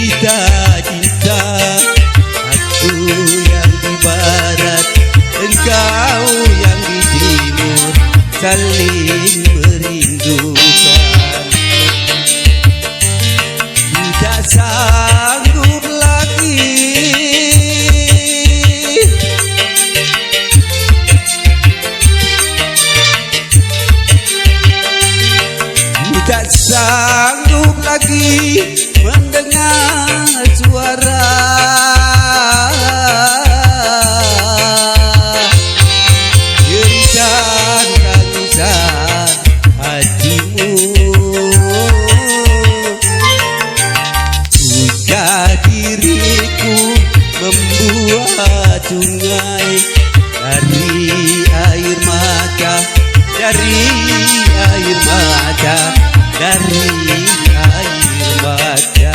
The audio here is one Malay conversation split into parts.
cerita cinta. Aku yang di barat, engkau yang di timur, saling merindukan. Tidak sanggup lagi tak sanggup lagi mendengar suara jeritan tangisan hatimu. Sudah diriku membuat sungai dari air mata, dari air mata, dari air mata.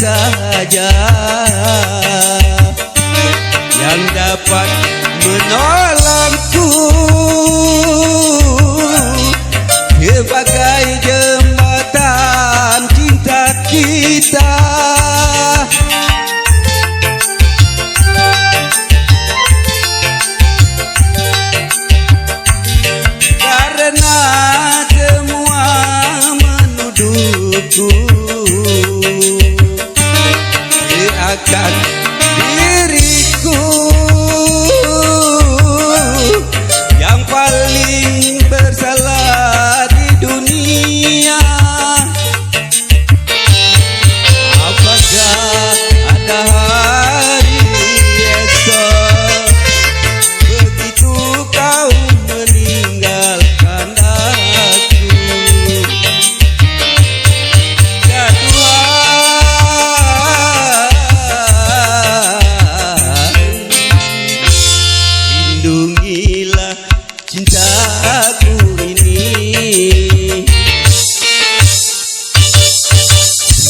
Saja yang dapat menolongku sebagai jembatan cinta kita. Karena semua menuduhku akan diriku yang paling bersalah di dunia. Apakah ada hari esok begitu kau meninggalkan aku? Ya Tuhan, lindungilah cintaku ini.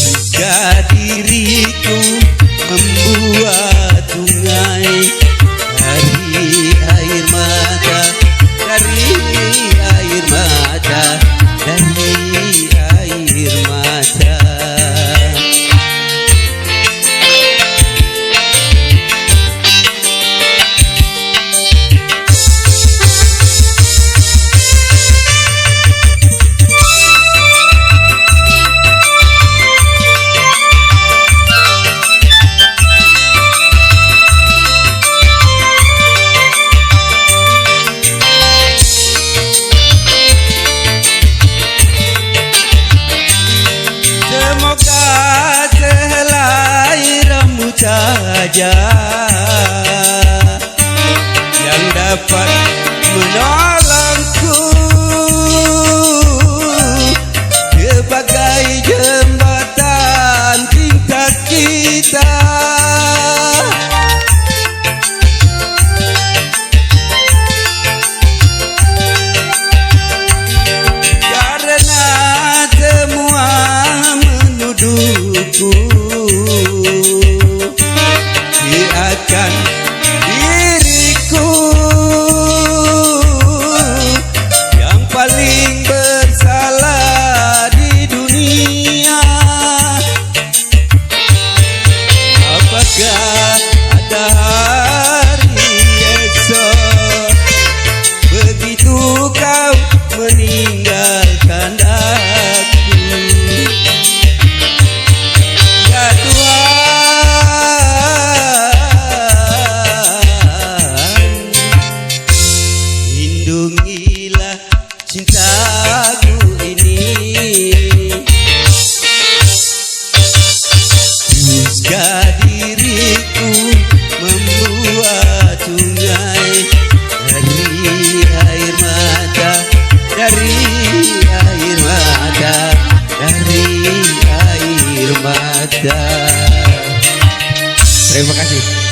Jika diriku membuat sungai dari air mata, dari air mata, dari air mata. Semoga sehelai rambut saja yang dapat menolongku sebagai jembatan cinta kita. Karena semua menuduhku air mata. Terima kasih.